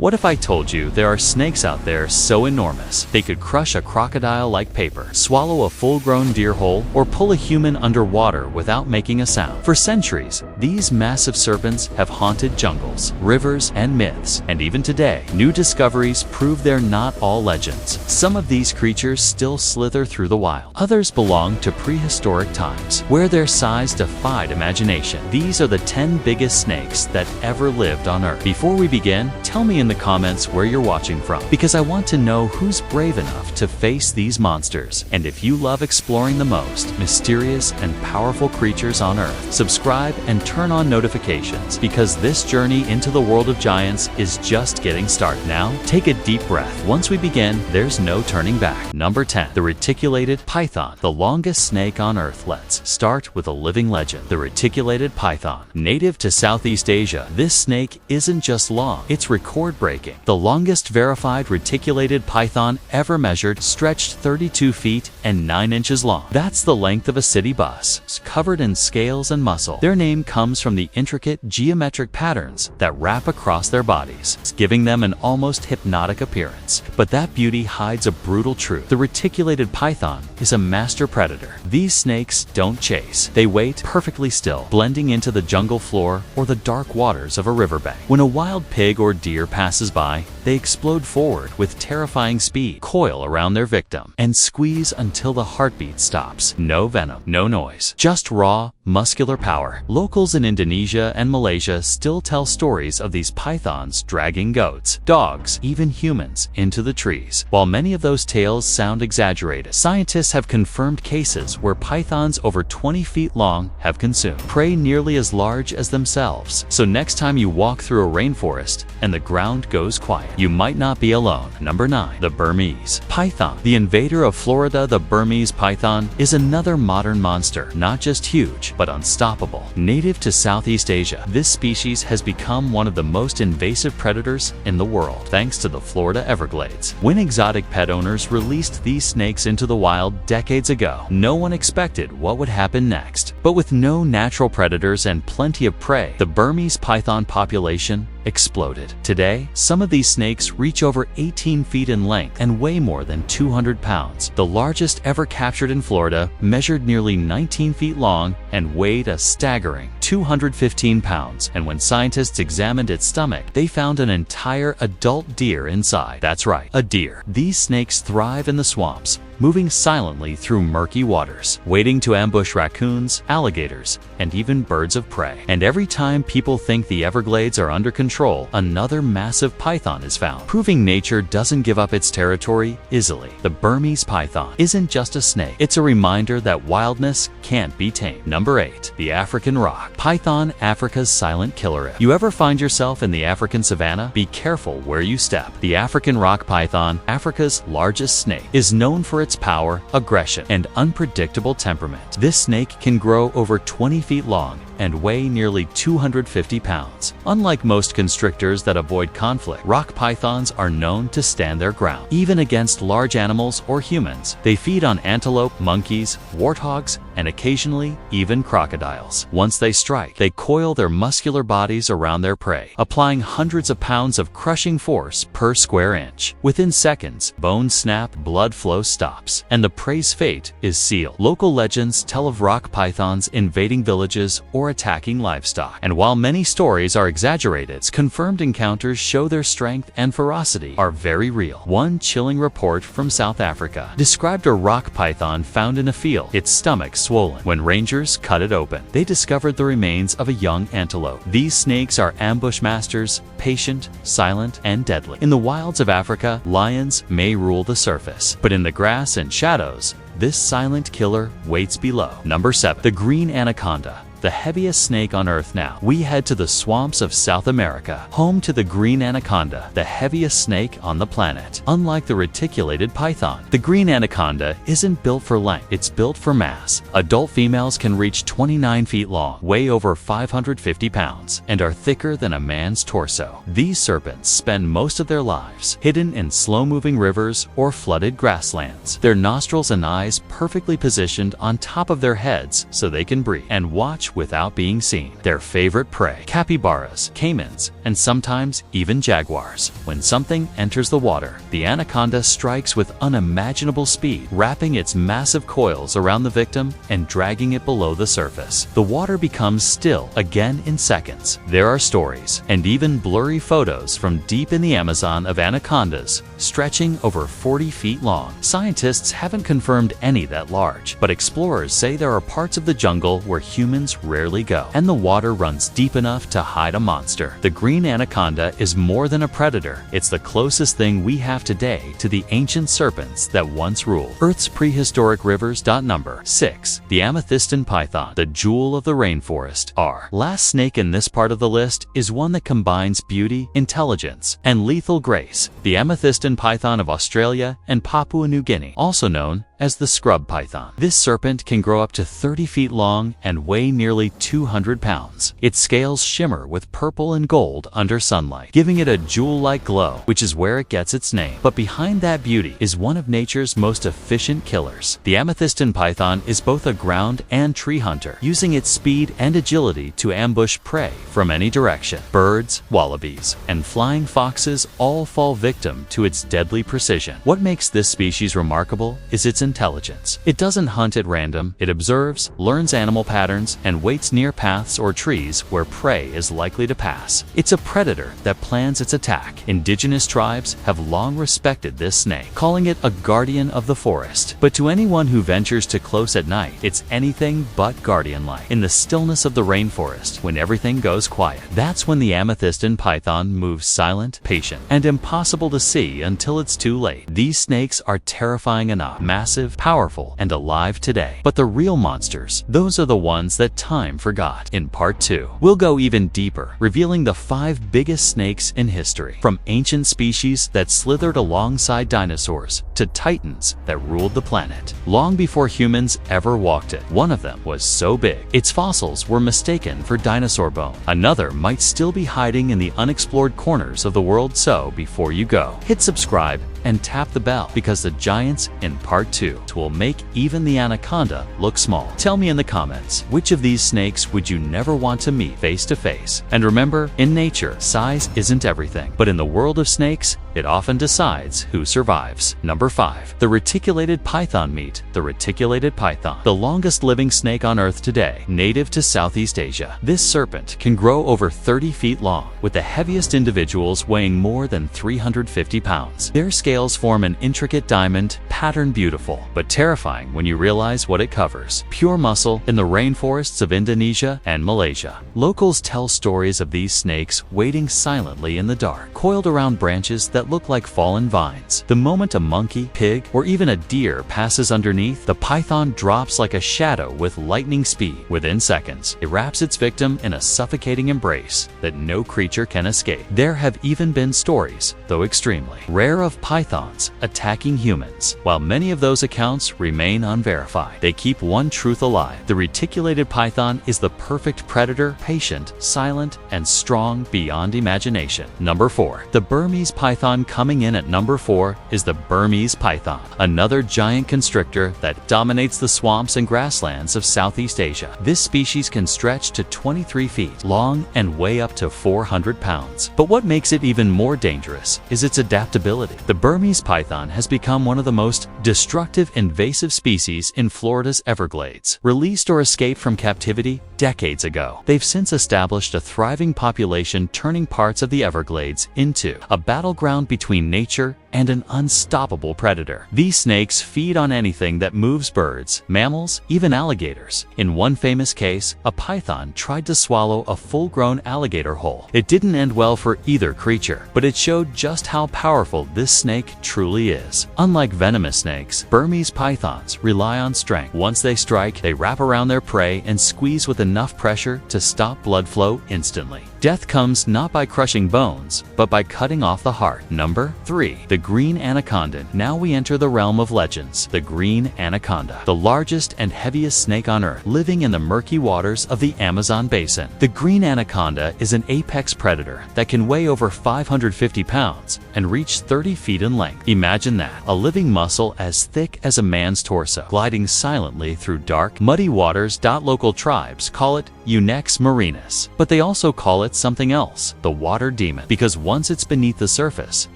What if I told you there are snakes out there so enormous they could crush a crocodile like paper, swallow a full-grown deer whole, or pull a human underwater without making a sound? For centuries, these massive serpents have haunted jungles, rivers, and myths, and even today, new discoveries prove they're not all legends. Some of these creatures still slither through the wild. Others belong to prehistoric times, where their size defied imagination. These are the 10 biggest snakes that ever lived on Earth. Before we begin, tell me in the comments where you're watching from, because I want to know who's brave enough to face these monsters. And if you love exploring the most mysterious and powerful creatures on Earth, subscribe and turn on notifications, because this journey into the world of giants is just getting started. Now, take a deep breath. Once we begin, there's no turning back. Number 10. The reticulated python, the longest snake on Earth. Let's start with a living legend. The reticulated python. Native to Southeast Asia, this snake isn't just long, it's record-breaking. The longest verified reticulated python ever measured stretched 32 feet and 9 inches long. That's the length of a city bus, covered in scales and muscle. Their name comes from the intricate geometric patterns that wrap across their bodies, giving them an almost hypnotic appearance. But that beauty hides a brutal truth. The reticulated python is a master predator. These snakes don't chase. They wait perfectly still, blending into the jungle floor or the dark waters of a riverbank. When a wild pig or deer passes by, they explode forward with terrifying speed, coil around their victim, and squeeze until the heartbeat stops. No venom, no noise, just raw, muscular power. Locals in Indonesia and Malaysia still tell stories of these pythons dragging goats, dogs, even humans into the trees. While many of those tales sound exaggerated, scientists have confirmed cases where pythons over 20 feet long have consumed prey nearly as large as themselves. So next time you walk through a rainforest and the ground goes quiet, you might not be alone. Number 9. The Burmese python. The invader of Florida, the Burmese python is another modern monster, not just huge, but unstoppable. Native to Southeast Asia, this species has become one of the most invasive predators in the world, thanks to the Florida Everglades. When exotic pet owners released these snakes into the wild decades ago, no one expected what would happen next. But with no natural predators and plenty of prey, the Burmese python population exploded. Today, some of these snakes reach over 18 feet in length and weigh more than 200 pounds. The largest ever captured in Florida measured nearly 19 feet long and weighed a staggering 215 pounds. And when scientists examined its stomach, they found an entire adult deer inside. That's right, a deer. These snakes thrive in the swamps, moving silently through murky waters, waiting to ambush raccoons, alligators, and even birds of prey. And every time people think the Everglades are under control, another massive python is found, proving nature doesn't give up its territory easily. The Burmese python isn't just a snake, it's a reminder that wildness can't be tamed. Number 8. The African rock python, Africa's silent killer. If you ever find yourself in the African savannah, be careful where you step. The African rock python, Africa's largest snake, is known for its power, aggression, and unpredictable temperament. This snake can grow over 20 feet long and weigh nearly 250 pounds. Unlike most constrictors that avoid conflict, rock pythons are known to stand their ground, even against large animals or humans. They feed on antelope, monkeys, warthogs, and occasionally even crocodiles. Once they strike, they coil their muscular bodies around their prey, applying hundreds of pounds of crushing force per square inch. Within seconds, bones snap, blood flow stops, and the prey's fate is sealed. Local legends tell of rock pythons invading villages or attacking livestock. And while many stories are exaggerated, confirmed encounters show their strength and ferocity are very real. One chilling report from South Africa described a rock python found in a field, its stomach swollen. When rangers cut it open, they discovered the remains of a young antelope. These snakes are ambush masters, patient, silent, and deadly. In the wilds of Africa, lions may rule the surface, but in the grass and shadows, this silent killer waits below. Number 7. The green anaconda, the heaviest snake on Earth. Now, we head to the swamps of South America, home to the green anaconda, the heaviest snake on the planet. Unlike the reticulated python, the green anaconda isn't built for length, it's built for mass. Adult females can reach 29 feet long, weigh over 550 pounds, and are thicker than a man's torso. These serpents spend most of their lives hidden in slow-moving rivers or flooded grasslands. Their nostrils and eyes perfectly positioned on top of their heads so they can breathe. And watch without being seen. Their favorite prey: capybaras, caimans, and sometimes even jaguars. When something enters the water, the anaconda strikes with unimaginable speed, wrapping its massive coils around the victim and dragging it below the surface. The water becomes still again in seconds. There are stories and even blurry photos from deep in the Amazon of anacondas stretching over 40 feet long. Scientists haven't confirmed any that large, but explorers say there are parts of the jungle where humans rarely go, and the water runs deep enough to hide a monster. The green anaconda is more than a predator. It's the closest thing we have today to the ancient serpents that once ruled Earth's prehistoric rivers. Number 6. The Amethystine python, the jewel of the rainforest. Our last snake in this part of the list is one that combines beauty, intelligence, and lethal grace: the Amethystine python of Australia and Papua New Guinea, also known as the scrub python. This serpent can grow up to 30 feet long and weigh nearly 200 pounds. Its scales shimmer with purple and gold under sunlight, giving it a jewel-like glow, which is where it gets its name. But behind that beauty is one of nature's most efficient killers. The Amethystine python is both a ground and tree hunter, using its speed and agility to ambush prey from any direction. Birds, wallabies, and flying foxes all fall victim to its deadly precision. What makes this species remarkable is its intelligence. It doesn't hunt at random. It observes, learns animal patterns, and waits near paths or trees where prey is likely to pass. It's a predator that plans its attack. Indigenous tribes have long respected this snake, calling it a guardian of the forest. But to anyone who ventures too close at night, it's anything but guardian-like. In the stillness of the rainforest, when everything goes quiet, that's when the Amethystine python moves silent, patient, and impossible to see until it's too late. These snakes are terrifying enough, massive, powerful, and alive today. But the real monsters, those are the ones that time forgot. In part 2, we'll go even deeper, revealing the 5 biggest snakes in history. From ancient species that slithered alongside dinosaurs to titans that ruled the planet long before humans ever walked it. One of them was so big, its fossils were mistaken for dinosaur bone. Another might still be hiding in the unexplored corners of the world. So before you go, hit subscribe and tap the bell, because the giants in part 2 will make even the anaconda look small. Tell me in the comments, which of these snakes would you never want to meet face to face? And remember, in nature, size isn't everything, but in the world of snakes, it often decides who survives. Number 5. The reticulated python. Meet the reticulated python, the longest living snake on Earth today, native to Southeast Asia. This serpent can grow over 30 feet long, with the heaviest individuals weighing more than 350 pounds. Their scales form an intricate diamond pattern, beautiful but terrifying when you realize what it covers. Pure muscle in the rainforests of Indonesia and Malaysia. Locals tell stories of these snakes waiting silently in the dark, coiled around branches that look like fallen vines. The moment a monkey, pig, or even a deer passes underneath, the python drops like a shadow with lightning speed. Within seconds, it wraps its victim in a suffocating embrace that no creature can escape. There have even been stories, though extremely rare, of pythons attacking humans. While many of those accounts remain unverified, they keep one truth alive: the reticulated python is the perfect predator, patient, silent, and strong beyond imagination. Number 4. The Burmese python. Coming in at number 4 is the Burmese python, another giant constrictor that dominates the swamps and grasslands of Southeast Asia. This species can stretch to 23 feet long and weigh up to 400 pounds. But what makes it even more dangerous is its adaptability. The Burmese python has become one of the most destructive invasive species in Florida's Everglades. Released or escaped from captivity decades ago, they've since established a thriving population, turning parts of the Everglades into a battleground between nature and an unstoppable predator. These snakes feed on anything that moves: birds, mammals, even alligators. In one famous case, a python tried to swallow a full-grown alligator whole. It didn't end well for either creature, but it showed just how powerful this snake truly is. Unlike venomous snakes, Burmese pythons rely on strength. Once they strike, they wrap around their prey and squeeze with enough pressure to stop blood flow instantly. Death comes not by crushing bones, but by cutting off the heart. Number 3. The green anaconda. Now we enter the realm of legends. The green anaconda, the largest and heaviest snake on Earth, living in the murky waters of the Amazon basin. The green anaconda is an apex predator that can weigh over 550 pounds and reach 30 feet in length. Imagine that, a living muscle as thick as a man's torso, gliding silently through dark, muddy waters. Local tribes call it Unex marinus, but they also call it something else, the water demon, because once it's beneath the surface,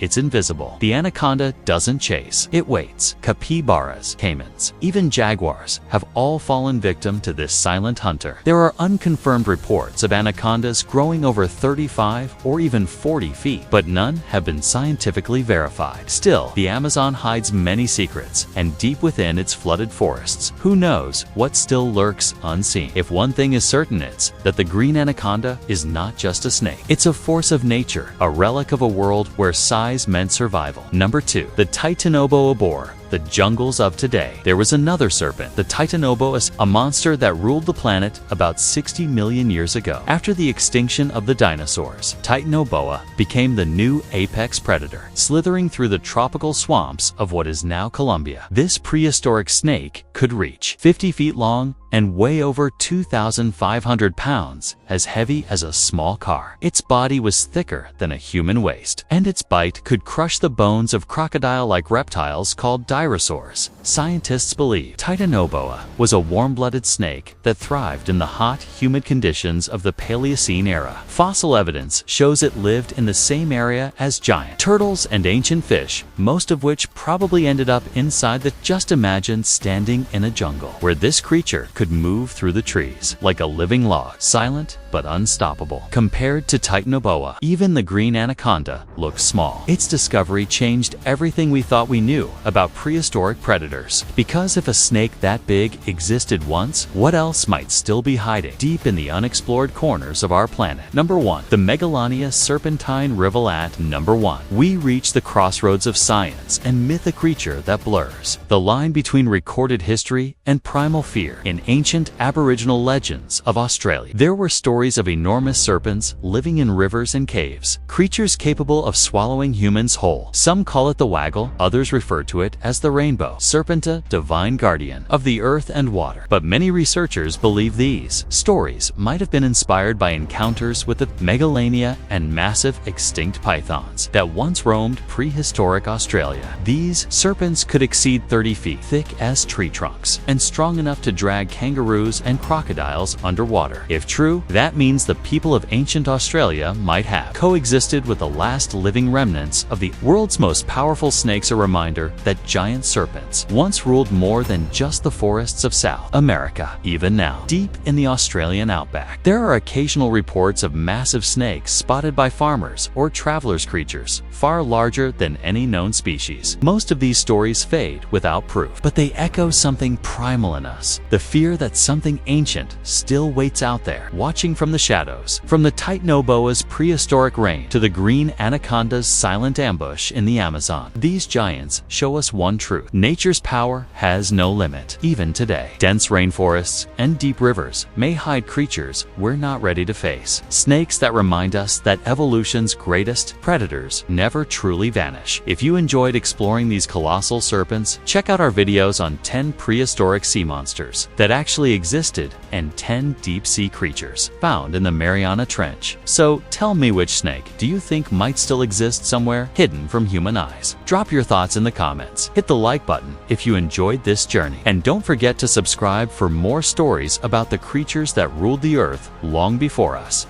it's invisible. The anaconda doesn't chase, it waits. Capybaras, caimans, even jaguars have all fallen victim to this silent hunter. There are unconfirmed reports of anacondas growing over 35 or even 40 feet, but none have been scientifically verified. Still, the Amazon hides many secrets, and deep within its flooded forests, who knows what still lurks unseen. If one thing is certain, it's that the green anaconda is not just a snake. It's a force of nature, a relic of a world where size meant survival. Number 2. The Titanoboa boar. The jungles of today. There was another serpent, the Titanoboa, a monster that ruled the planet about 60 million years ago. After the extinction of the dinosaurs, Titanoboa became the new apex predator, slithering through the tropical swamps of what is now Colombia. This prehistoric snake could reach 50 feet long and weigh over 2,500 pounds, as heavy as a small car. Its body was thicker than a human waist, and its bite could crush the bones of crocodile-like reptiles called dinosaurs. Scientists believe Titanoboa was a warm-blooded snake that thrived in the hot, humid conditions of the Paleocene era. Fossil evidence shows it lived in the same area as giant turtles and ancient fish, most of which probably ended up inside the. Just imagine standing in a jungle where this creature could move through the trees like a living log, silent but unstoppable. Compared to Titanoboa, even the green anaconda looks small. Its discovery changed everything we thought we knew about prehistoric predators. Because if a snake that big existed once, what else might still be hiding deep in the unexplored corners of our planet? Number 1. The Megalania serpentine rivulet. Number 1. We reach the crossroads of science and myth, a creature that blurs the line between recorded history and primal fear. In ancient Aboriginal legends of Australia, there were stories of enormous serpents living in rivers and caves, creatures capable of swallowing humans whole. Some call it the waggle, others refer to it as the rainbow serpenta, divine guardian of the earth and water. But many researchers believe these stories might have been inspired by encounters with the Megalania and massive extinct pythons that once roamed prehistoric Australia. These serpents could exceed 30 feet, thick as tree trunks, and strong enough to drag kangaroos and crocodiles underwater. If true, that means the people of ancient Australia might have coexisted with the last living remnants of the world's most powerful snakes, a reminder that giant serpents once ruled more than just the forests of South America. Even now, deep in the Australian outback, there are occasional reports of massive snakes spotted by farmers or travelers, creatures far larger than any known species. Most of these stories fade without proof, but they echo something primal in us, the fear that something ancient still waits out there, watching from the shadows. From the Titanoboa's prehistoric reign to the green anaconda's silent ambush in the Amazon, these giants show us one truth: nature's power has no limit. Even today, dense rainforests and deep rivers may hide creatures we're not ready to face. Snakes that remind us that evolution's greatest predators never truly vanish. If you enjoyed exploring these colossal serpents, check out our videos on 10 prehistoric sea monsters that actually existed and 10 deep-sea creatures found in the Mariana Trench. So tell me, which snake do you think might still exist somewhere hidden from human eyes? Drop your thoughts in the comments. Hit the like button if you enjoyed this journey, and don't forget to subscribe for more stories about the creatures that ruled the earth long before us.